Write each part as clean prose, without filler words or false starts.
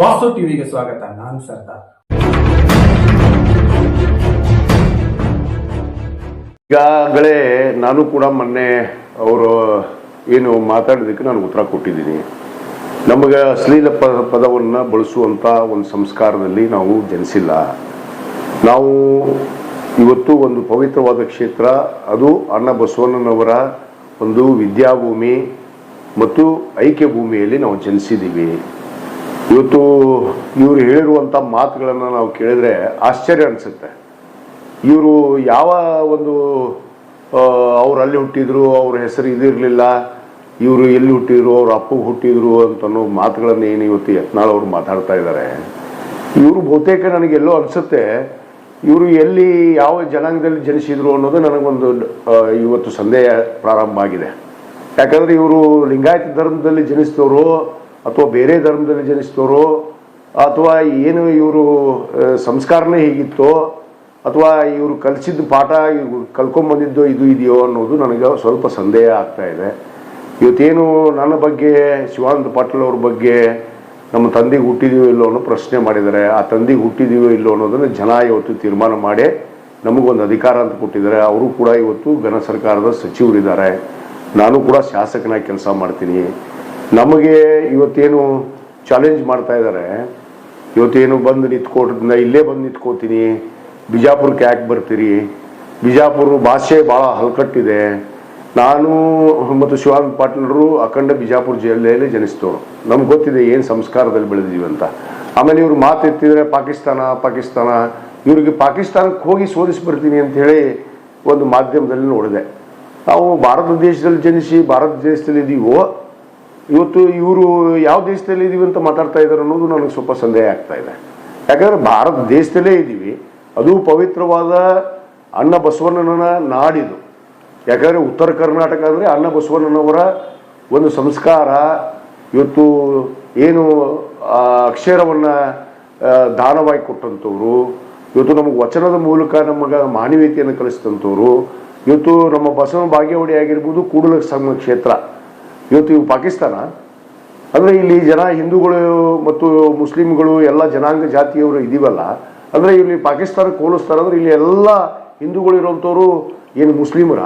ವಾಸು ಟಿವಿಗೆ ಸ್ವಾಗತ. ನಾನು ಸರ್ದಾರ್. ಈಗಾಗಲೇ ನಾನು ಕೂಡ ಮೊನ್ನೆ ಅವರು ಏನು ಮಾತಾಡಿದಕ್ಕೆ ನಾನು ಉತ್ತರ ಕೊಟ್ಟಿದ್ದೀನಿ. ನಮಗೆ ಅಶ್ಲೀಲ ಪದವನ್ನು ಬಳಸುವಂಥ ಒಂದು ಸಂಸ್ಕಾರದಲ್ಲಿ ನಾವು ಜನಿಸಿಲ್ಲ. ನಾವು ಇವತ್ತು ಒಂದು ಪವಿತ್ರವಾದ ಕ್ಷೇತ್ರ, ಅದು ಅಣ್ಣ ಬಸವಣ್ಣನವರ ಒಂದು ವಿದ್ಯಾಭೂಮಿ ಮತ್ತು ಐಕ್ಯ ಭೂಮಿಯಲ್ಲಿ ನಾವು ಜನಿಸಿದ್ದೀವಿ. ಇವತ್ತು ಇವರು ಹೇಳಿರುವಂಥ ಮಾತುಗಳನ್ನು ನಾವು ಕೇಳಿದ್ರೆ ಆಶ್ಚರ್ಯ ಅನಿಸುತ್ತೆ. ಇವರು ಯಾವ ಒಂದು ಅವ್ರು ಅಲ್ಲಿ ಹುಟ್ಟಿದ್ರು, ಅವ್ರ ಹೆಸರು ಇದಿರಲಿಲ್ಲ, ಇವರು ಎಲ್ಲಿ ಹುಟ್ಟಿದ್ರು, ಅವ್ರ ಅಪ್ಪಗೆ ಹುಟ್ಟಿದ್ರು ಅಂತನೋ ಮಾತುಗಳನ್ನು ಏನು ಇವತ್ತು ಯತ್ನಾಳ್ ಅವರು ಮಾತಾಡ್ತಾ ಇದ್ದಾರೆ. ಇವರು ಬಹುತೇಕ ನನಗೆಲ್ಲೋ ಅನಿಸುತ್ತೆ ಇವರು ಎಲ್ಲಿ ಯಾವ ಜನಾಂಗದಲ್ಲಿ ಜನಿಸಿದ್ರು ಅನ್ನೋದು ನನಗೊಂದು ಇವತ್ತು ಸಂದೇಹ ಪ್ರಾರಂಭ ಆಗಿದೆ. ಯಾಕಂದರೆ ಇವರು ಲಿಂಗಾಯತ ಧರ್ಮದಲ್ಲಿ ಜನಿಸಿದವರು ಅಥವಾ ಬೇರೆ ಧರ್ಮದಲ್ಲಿ ಜನಿಸಿದವರು ಅಥವಾ ಏನು ಇವರು ಸಂಸ್ಕಾರನೇ ಹೀಗಿತ್ತೋ ಅಥವಾ ಇವರು ಕಲಿಸಿದ ಪಾಠ ಕಲ್ಕೊಂಬಂದಿದ್ದೋ ಇದು ಇದೆಯೋ ಅನ್ನೋದು ನನಗೆ ಸ್ವಲ್ಪ ಸಂದೇಹ ಆಗ್ತಾ ಇದೆ. ಇವತ್ತೇನು ನನ್ನ ಬಗ್ಗೆ ಶಿವಾನಂದ ಪಾಟೀಲ್ ಅವ್ರ ಬಗ್ಗೆ ನಮ್ಮ ತಂದೆಗೆ ಹುಟ್ಟಿದೀವೋ ಇಲ್ಲೋ ಅನ್ನೋ ಪ್ರಶ್ನೆ ಮಾಡಿದ್ದಾರೆ. ಆ ತಂದೆಗೆ ಹುಟ್ಟಿದೀವೋ ಇಲ್ಲೋ ಅನ್ನೋದನ್ನು ಜನ ಇವತ್ತು ತೀರ್ಮಾನ ಮಾಡಿ ನಮಗೊಂದು ಅಧಿಕಾರ ಅಂತ ಕೊಟ್ಟಿದ್ದಾರೆ. ಅವರು ಕೂಡ ಇವತ್ತು ಘನ ಸರ್ಕಾರದ ಸಚಿವರಿದ್ದಾರೆ. ನಾನು ಕೂಡ ಶಾಸಕನಾಗಿ ಕೆಲಸ ಮಾಡ್ತೀನಿ. ನಮಗೆ ಇವತ್ತೇನು ಚಾಲೆಂಜ್ ಮಾಡ್ತಾ ಇದ್ದಾರೆ, ಇವತ್ತೇನು ಬಂದು ನಿಂತ್ಕೊಟ್ರಿಂದ ಇಲ್ಲೇ ಬಂದು ನಿಂತ್ಕೋತೀನಿ, ಬಿಜಾಪುರಕ್ಕೆ ಯಾಕೆ ಬರ್ತೀರಿ, ಬಿಜಾಪುರ ಭಾಷೆ ಭಾಳ ಹಲ್ಕಟ್ಟಿದೆ. ನಾನು ಮತ್ತು ಶಿವಾನಂದ ಪಾಟೀಲರು ಅಖಂಡ ಬಿಜಾಪುರ ಜಿಲ್ಲೆಯಲ್ಲಿ ಜನಿಸ್ತವರು. ನಮ್ಗೆ ಗೊತ್ತಿದೆ ಏನು ಸಂಸ್ಕಾರದಲ್ಲಿ ಬೆಳೆದಿದ್ದೀವಿ ಅಂತ. ಆಮೇಲೆ ಇವರು ಮಾತು ಎತ್ತಿದರೆ ಪಾಕಿಸ್ತಾನ ಇವರಿಗೆ ಪಾಕಿಸ್ತಾನಕ್ಕೆ ಹೋಗಿ ಸೋಲಿಸಿ ಬರ್ತೀನಿ ಅಂಥೇಳಿ ಒಂದು ಮಾಧ್ಯಮದಲ್ಲಿ ನೋಡಿದೆ. ನಾವು ಭಾರತ ದೇಶದಲ್ಲಿ ಜನಿಸಿ ಭಾರತ ದೇಶದಲ್ಲಿ ಇದ್ದೀವೋ, ಇವತ್ತು ಇವರು ಯಾವ ದೇಶದಲ್ಲಿ ಇದ್ದೀವಿ ಅಂತ ಮಾತಾಡ್ತಾ ಇದ್ದಾರೆ ಅನ್ನೋದು ನನಗೆ ಸ್ವಲ್ಪ ಸಂದೇಹ ಆಗ್ತಾ ಇದೆ. ಯಾಕಂದರೆ ಭಾರತ ದೇಶದಲ್ಲೇ ಇದ್ದೀವಿ, ಅದು ಪವಿತ್ರವಾದ ಅಣ್ಣ ಬಸವಣ್ಣನ ನಾಡಿದು. ಯಾಕಂದರೆ ಉತ್ತರ ಕರ್ನಾಟಕ ಅಂದರೆ ಅಣ್ಣ ಬಸವಣ್ಣನವರ ಒಂದು ಸಂಸ್ಕಾರ. ಇವತ್ತು ಏನು ಅಕ್ಷರವನ್ನು ದಾನವಾಗಿ ಕೊಟ್ಟಂಥವ್ರು, ಇವತ್ತು ನಮಗೆ ವಚನದ ಮೂಲಕ ನಮಗೆ ಮಾನವೀಯತೆಯನ್ನು ಕಲಿಸಿದಂಥವ್ರು. ಇವತ್ತು ನಮ್ಮ ಬಸವನ ಬಾಗೇವಾಡಿ ಆಗಿರ್ಬೋದು, ಕೂಡಲ ಸಂಗಮ ಕ್ಷೇತ್ರ. ಇವತ್ತು ಇವು ಪಾಕಿಸ್ತಾನ ಅಂದರೆ ಇಲ್ಲಿ ಜನ ಹಿಂದೂಗಳು ಮತ್ತು ಮುಸ್ಲಿಮ್ಗಳು ಎಲ್ಲ ಜನಾಂಗ ಜಾತಿಯವರು ಇದೀವಲ್ಲ, ಅಂದರೆ ಇಲ್ಲಿ ಪಾಕಿಸ್ತಾನಕ್ಕೆ ಹೋಲಿಸ್ತಾರೆ. ಅಂದರೆ ಇಲ್ಲಿ ಎಲ್ಲ ಹಿಂದೂಗಳು ಇರೋಂಥವ್ರು ಏನು ಮುಸ್ಲಿಮರ,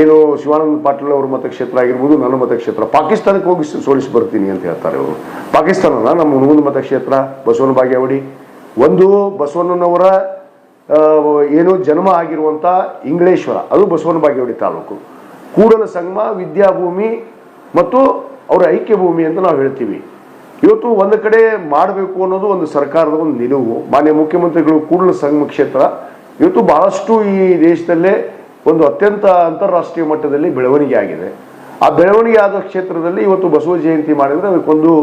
ಏನು ಶಿವಾನಂದ ಪಾಟೀಲ್ ಅವ್ರ ಮತಕ್ಷೇತ್ರ ಆಗಿರ್ಬೋದು, ನನ್ನ ಮತಕ್ಷೇತ್ರ, ಪಾಕಿಸ್ತಾನಕ್ಕೆ ಹೋಗಿ ಸೋಲಿಸಿ ಬರ್ತೀನಿ ಅಂತ ಹೇಳ್ತಾರೆ ಅವರು. ಪಾಕಿಸ್ತಾನನ ನಮ್ಮ ಹುಣಗುಂದ ಮತಕ್ಷೇತ್ರ, ಬಸವನ ಬಾಗೇವಾಡಿ. ಒಂದು ಬಸವಣ್ಣನವರ ಏನು ಜನ್ಮ ಆಗಿರುವಂಥ ಇಂಗಳೇಶ್ವರ, ಅದು ಬಸವನ ಬಾಗೇವಾಡಿ ತಾಲೂಕು. ಕೂಡಲ ಸಂಗಮ ವಿದ್ಯಾಭೂಮಿ ಮತ್ತು ಅವರ ಐಕ್ಯ ಭೂಮಿ ಅಂತ ನಾವು ಹೇಳ್ತೀವಿ. ಇವತ್ತು ಒಂದು ಕಡೆ ಮಾಡಬೇಕು ಅನ್ನೋದು ಒಂದು ಸರ್ಕಾರದ ಒಂದು ನಿಲುವು. ಮಾನ್ಯ ಮುಖ್ಯಮಂತ್ರಿಗಳು ಕೂಡಲ ಸಂಗಮ ಕ್ಷೇತ್ರ ಇವತ್ತು ಬಹಳಷ್ಟು ಈ ದೇಶದಲ್ಲೇ ಒಂದು ಅತ್ಯಂತ ಅಂತಾರಾಷ್ಟ್ರೀಯ ಮಟ್ಟದಲ್ಲಿ ಬೆಳವಣಿಗೆ ಆಗಿದೆ. ಆ ಬೆಳವಣಿಗೆ ಆದ ಕ್ಷೇತ್ರದಲ್ಲಿ ಇವತ್ತು ಬಸವ ಜಯಂತಿ ಮಾಡಿದರೆ ಅದಕ್ಕೊಂದು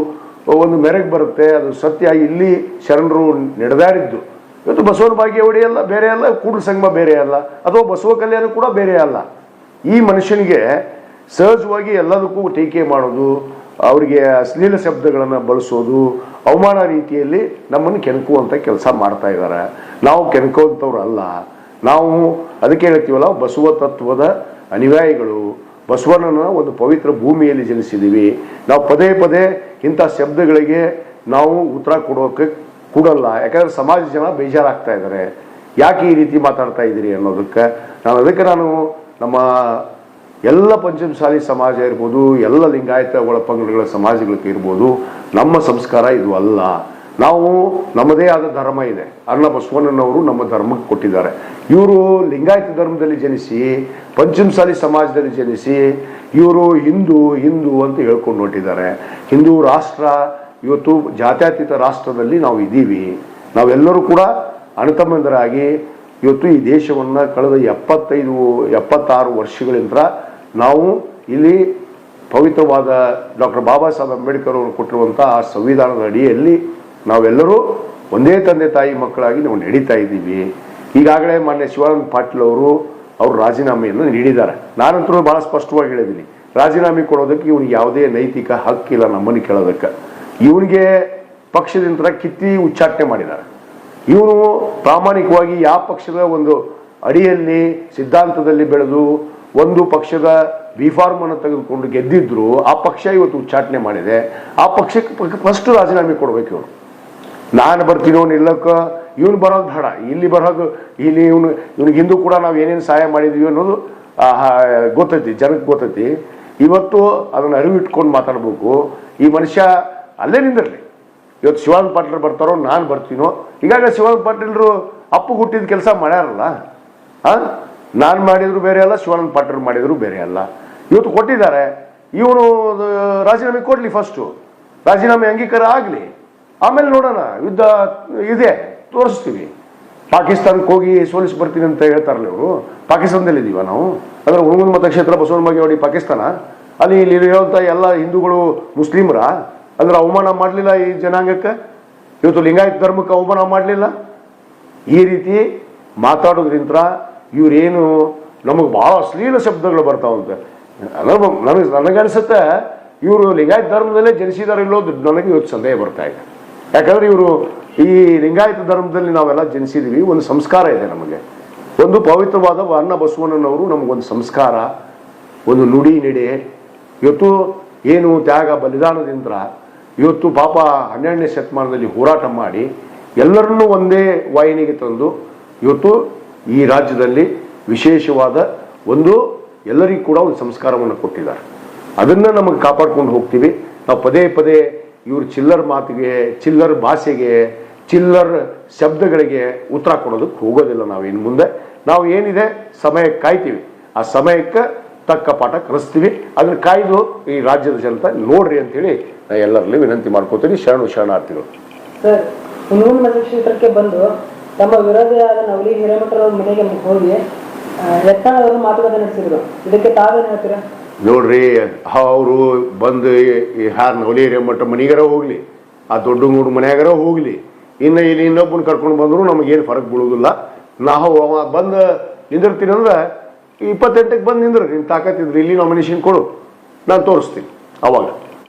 ಮೆರಗು ಬರುತ್ತೆ. ಅದು ಸತ್ಯ. ಇಲ್ಲಿ ಶರಣರು ನಡೆದಾಡಿದ್ದು ಇವತ್ತು ಬಸವನ ಬಾಗೇವಾಡಿ ಅಲ್ಲ, ಬೇರೆ ಅಲ್ಲ, ಕೂಡಲ ಸಂಗಮ ಬೇರೆ ಅಲ್ಲ, ಅಥವಾ ಬಸವ ಕಲ್ಯಾಣ ಕೂಡ ಬೇರೆ ಅಲ್ಲ. ಈ ಮನುಷ್ಯನಿಗೆ ಸಹಜವಾಗಿ ಎಲ್ಲದಕ್ಕೂ ಟೀಕೆ ಮಾಡೋದು, ಅವರಿಗೆ ಅಶ್ಲೀಲ ಶಬ್ದಗಳನ್ನು ಬಳಸೋದು, ಅವಮಾನ ರೀತಿಯಲ್ಲಿ ನಮ್ಮನ್ನು ಕೆಣಕುವಂಥ ಕೆಲಸ ಮಾಡ್ತಾ ಇದ್ದಾರೆ. ನಾವು ಕೆಣಕುವಂಥವ್ರು ಅಲ್ಲ. ನಾವು ಅದಕ್ಕೆ ಹೇಳ್ತೀವಲ್ಲ, ಬಸವ ತತ್ವದ ಅನುಯಾಯಿಗಳು, ಬಸವಣ್ಣನ ಒಂದು ಪವಿತ್ರ ಭೂಮಿಯಲ್ಲಿ ಜನಿಸಿದ್ದೀವಿ. ನಾವು ಪದೇ ಪದೇ ಇಂಥ ಶಬ್ದಗಳಿಗೆ ನಾವು ಉತ್ತರ ಕೊಡೋಕೆ ಕೊಡಲ್ಲ. ಯಾಕಂದರೆ ಸಮಾಜ ಜನ ಬೇಜಾರಾಗ್ತಾ ಇದ್ದಾರೆ, ಯಾಕೆ ಈ ರೀತಿ ಮಾತಾಡ್ತಾ ಇದ್ದೀರಿ ಅನ್ನೋದಕ್ಕೆ. ಅದಕ್ಕೆ ನಾನು ನಮ್ಮ ಎಲ್ಲ ಪಂಚಮಸಾಲಿ ಸಮಾಜ ಇರ್ಬೋದು, ಎಲ್ಲ ಲಿಂಗಾಯತ ಒಳಪಂಗಡಗಳ ಸಮಾಜಗಳಿಗೆ ಇರ್ಬೋದು, ನಮ್ಮ ಸಂಸ್ಕಾರ ಇದು ಅಲ್ಲ. ನಾವು ನಮ್ಮದೇ ಆದ ಧರ್ಮ ಇದೆ. ಅಣ್ಣ ಬಸವಣ್ಣನವರು ನಮ್ಮ ಧರ್ಮಕ್ಕೆ ಕೊಟ್ಟಿದ್ದಾರೆ. ಇವರು ಲಿಂಗಾಯತ ಧರ್ಮದಲ್ಲಿ ಜನಿಸಿ, ಪಂಚಮಸಾಲಿ ಸಮಾಜದಲ್ಲಿ ಜನಿಸಿ, ಇವರು ಹಿಂದೂ ಅಂತ ಹೇಳ್ಕೊಂಡು ಹೊರಟಿದ್ದಾರೆ. ಹಿಂದೂ ರಾಷ್ಟ್ರ ಇವತ್ತು ಜಾತ್ಯತೀತ ರಾಷ್ಟ್ರದಲ್ಲಿ ನಾವು ಇದ್ದೀವಿ. ನಾವೆಲ್ಲರೂ ಕೂಡ ಅಣ್ಣತಮ್ಮಂದರಾಗಿ ಇವತ್ತು ಈ ದೇಶವನ್ನು ಕಳೆದ 76 ವರ್ಷಗಳಿಂದ ನಾವು ಇಲ್ಲಿ ಪವಿತ್ರವಾದ ಡಾಕ್ಟರ್ ಬಾಬಾ ಸಾಹೇಬ್ ಅಂಬೇಡ್ಕರ್ ಅವರು ಕೊಟ್ಟಿರುವಂಥ ಆ ಸಂವಿಧಾನದ ಅಡಿಯಲ್ಲಿ ನಾವೆಲ್ಲರೂ ಒಂದೇ ತಂದೆ ತಾಯಿ ಮಕ್ಕಳಾಗಿ ನಾವು ನಡೀತಾ ಇದ್ದೀವಿ. ಈಗಾಗಲೇ ಮಾನ್ಯ ಶಿವಾನಂದ ಪಾಟೀಲ್ ಅವರು ರಾಜೀನಾಮೆಯನ್ನು ನೀಡಿದ್ದಾರೆ. ನಾನಂತರೂ ಭಾಳ ಸ್ಪಷ್ಟವಾಗಿ ಹೇಳಿದ್ದೀನಿ, ರಾಜೀನಾಮೆ ಕೊಡೋದಕ್ಕೆ ಇವನಿಗೆ ಯಾವುದೇ ನೈತಿಕ ಹಕ್ಕಿಲ್ಲ ನಮ್ಮನ್ನು ಕೇಳೋದಕ್ಕೆ. ಇವನಿಗೆ ಪಕ್ಷದಿಂದ ಕಿತ್ತಿ ಉಚ್ಚಾಟನೆ ಮಾಡಿದ್ದಾರೆ. ಇವನು ಪ್ರಾಮಾಣಿಕವಾಗಿ ಯಾವ ಪಕ್ಷದ ಒಂದು ಅಡಿಯಲ್ಲಿ ಸಿದ್ಧಾಂತದಲ್ಲಿ ಬೆಳೆದು ಒಂದು ಪಕ್ಷದ ಬಿಫಾರ್ಮ್ ಅನ್ನು ತೆಗೆದುಕೊಂಡು ಗೆದ್ದಿದ್ರು ಆ ಪಕ್ಷ ಇವತ್ತು ಉಚ್ಚಾಟನೆ ಮಾಡಿದೆ. ಆ ಪಕ್ಷಕ್ಕೆ ಫಸ್ಟ್ ರಾಜೀನಾಮೆ ಕೊಡ್ಬೇಕು ಇವರು. ನಾನು ಬರ್ತೀನಿ ಅವ್ನು ಇಲ್ಲಕ್ಕ ಇವನು ಬರೋದು ಬೇಡ, ಇಲ್ಲಿ ಬರೋದು ಇಲ್ಲಿ ಇವ್ನಿಗೆ ಹಿಂದೂ ಕೂಡ ನಾವು ಏನೇನು ಸಹಾಯ ಮಾಡಿದ್ವಿ ಅನ್ನೋದು ಗೊತ್ತೈತಿ, ಜನಕ್ಕೆ ಗೊತ್ತೈತಿ. ಇವತ್ತು ಅದನ್ನು ಅರಿವು ಇಟ್ಕೊಂಡು ಮಾತಾಡ್ಬೇಕು. ಈ ಮನುಷ್ಯ ಅಲ್ಲೇ ನಿಂದಿರಲಿ. ಇವತ್ತು ಶಿವಾನಂದ ಪಾಟೀಲ್ ಬರ್ತಾರೋ ನಾನು ಬರ್ತೀನೋ. ಈಗಾಗಲೇ ಶಿವಾನಂದ ಪಾಟೀಲ್ರು ಅಪ್ಪು ಹುಟ್ಟಿದ ಕೆಲಸ ಮಾಡ್ಯಾರಲ್ಲ. ನಾನು ಮಾಡಿದ್ರು ಬೇರೆ ಅಲ್ಲ, ಶಿವಾನಂದ ಪಾಟೀಲ್ ಮಾಡಿದ್ರು ಬೇರೆ ಅಲ್ಲ. ಇವತ್ತು ಕೊಟ್ಟಿದ್ದಾರೆ. ಇವನು ರಾಜೀನಾಮೆ ಕೊಡ್ಲಿ, ಫಸ್ಟು ರಾಜೀನಾಮೆ ಅಂಗೀಕಾರ ಆಗಲಿ, ಆಮೇಲೆ ನೋಡೋಣ. ಯುದ್ಧ ಇದೆ, ತೋರಿಸ್ತೀವಿ. ಪಾಕಿಸ್ತಾನಕ್ಕೆ ಹೋಗಿ ಸೋಲಿಸಿ ಬರ್ತೀನಿ ಅಂತ ಹೇಳ್ತಾರಲ್ಲ ಇವರು. ಪಾಕಿಸ್ತಾನದಲ್ಲಿ ಇದೀವ ನಾವು? ಅಂದ್ರೆ ಹುಣಗುಂದ ಮತಕ್ಷೇತ್ರ ಬಸವನ ಬಾಗೇವಾಡಿ ಪಾಕಿಸ್ತಾನ? ಅಲ್ಲಿ ಇಲ್ಲಿ ಇರುವಂಥ ಎಲ್ಲ ಹಿಂದೂಗಳು ಮುಸ್ಲಿಮರ? ಅಂದ್ರೆ ಅವಮಾನ ಮಾಡಲಿಲ್ಲ ಈ ಜನಾಂಗಕ್ಕೆ? ಇವತ್ತು ಲಿಂಗಾಯತ ಧರ್ಮಕ್ಕೆ ಅವಮಾನ ಮಾಡಲಿಲ್ಲ? ಈ ರೀತಿ ಮಾತಾಡೋದ್ರಿಂದ ಇವ್ರೇನು ನಮಗೆ ಭಾಳ ಅಶ್ಲೀಲ ಶಬ್ದಗಳು ಬರ್ತಾವಂತೆ. ನನಗನ್ಸುತ್ತೆ ಇವರು ಲಿಂಗಾಯತ ಧರ್ಮದಲ್ಲೇ ಜನಿಸಿದಾರೆ ಇಲ್ಲೋದು ನನಗೆ ಇವತ್ತು ಸಂದೇಹ ಬರ್ತಾ ಇದೆ. ಯಾಕಂದ್ರೆ ಇವರು ಈ ಲಿಂಗಾಯತ ಧರ್ಮದಲ್ಲಿ ನಾವೆಲ್ಲ ಜನಿಸಿದೀವಿ. ಒಂದು ಸಂಸ್ಕಾರ ಇದೆ ನಮಗೆ. ಒಂದು ಪವಿತ್ರವಾದ ಅನ್ನ ಬಸವಣ್ಣನವರು ನಮಗೊಂದು ಸಂಸ್ಕಾರ, ಒಂದು ನುಡಿ ನಡೆ. ಇವತ್ತು ಏನು ತ್ಯಾಗ ಬಲಿದಾನದಿಂದ ಇವತ್ತು ಪಾಪ 12ನೇ ಶತಮಾನದಲ್ಲಿ ಹೋರಾಟ ಮಾಡಿ ಎಲ್ಲರನ್ನೂ ಒಂದೇ ವಾಹಿನಿಗೆ ತಂದು ಇವತ್ತು ಈ ರಾಜ್ಯದಲ್ಲಿ ವಿಶೇಷವಾದ ಒಂದು ಎಲ್ಲರಿಗೂ ಕೂಡ ಒಂದು ಸಂಸ್ಕಾರವನ್ನು ಕೊಟ್ಟಿದ್ದಾರೆ. ಅದನ್ನು ನಮಗೆ ಕಾಪಾಡ್ಕೊಂಡು ಹೋಗ್ತೀವಿ ನಾವು. ಪದೇ ಪದೇ ಇವರು ಚಿಲ್ಲರ್ ಮಾತಿಗೆ, ಚಿಲ್ಲರ್ ಭಾಷೆಗೆ, ಚಿಲ್ಲರ್ ಶಬ್ದಗಳಿಗೆ ಉತ್ತರ ಕೊಡೋದಕ್ಕೆ ಹೋಗೋದಿಲ್ಲ. ನಾವು ಇನ್ನು ಮುಂದೆ ನಾವು ಏನಿದೆ ಸಮಯಕ್ಕೆ ಕಾಯ್ತೀವಿ. ಆ ಸಮಯಕ್ಕೆ ತಕ್ಕ ಪಾಠ ಕಲಿಸ್ತೀವಿ. ಅದನ್ನು ಕಾಯ್ದು ಈ ರಾಜ್ಯದ ಜನತೆ ನೋಡ್ರಿ ಅಂತೇಳಿ ನಾನು ಎಲ್ಲರಲ್ಲಿ ವಿನಂತಿ ಮಾಡ್ಕೋತೀನಿ. ಶರಣಾರ್ಥಿಗಳು. ಸರ್, ಹುಣಗುಂದ ಮತಕ್ಷೇತ್ರಕ್ಕೆ ಬಂದು ತಮ್ಮ ವಿರೋಧಿಯಾದ ನವಲಿ ಹಿರೇಮಠರ ಮನೆಗೆ ಹೋಗಿ ಯತ್ನಾಳ್ ಮಾತುಕತೆ ನಡೆಸಿದ್ರು. ಇದಕ್ಕೆ ತಾವೇನು ಹೇಳ್ತೀರಾ? ನೋಡ್ರಿ, ಅವರು ಬಂದು ಯಾರು ನವಲಿ ಹಿರೇಮಠ ಮನೆಗಾರ ಹೋಗ್ಲಿ, ಆ ದೊಡ್ಡ ಮೂಡು ಮನೆಯಾಗಾರ ಹೋಗ್ಲಿ, ಇನ್ನು ಇಲ್ಲಿ ಇನ್ನೊಬ್ಬನ ಕರ್ಕೊಂಡು ಬಂದ್ರು ನಮಗೇನು ಫರಕ್ ಬೀಳೋದಿಲ್ಲ. ನಾವು ಬಂದು ನಿಂದಿರ್ತೀನಿ ಅಂದ್ರೆ 28ಕ್ಕೆ ಬಂದು ನಿಂದ್ರು. ನಿನ್ನ ತಾಕತ್ತಿದ್ರು ಇಲ್ಲಿ ನಾಮಿನೇಷನ್ ಕೊಡು, ನಾನು ತೋರಿಸ್ತೀನಿ ಅವಾಗ.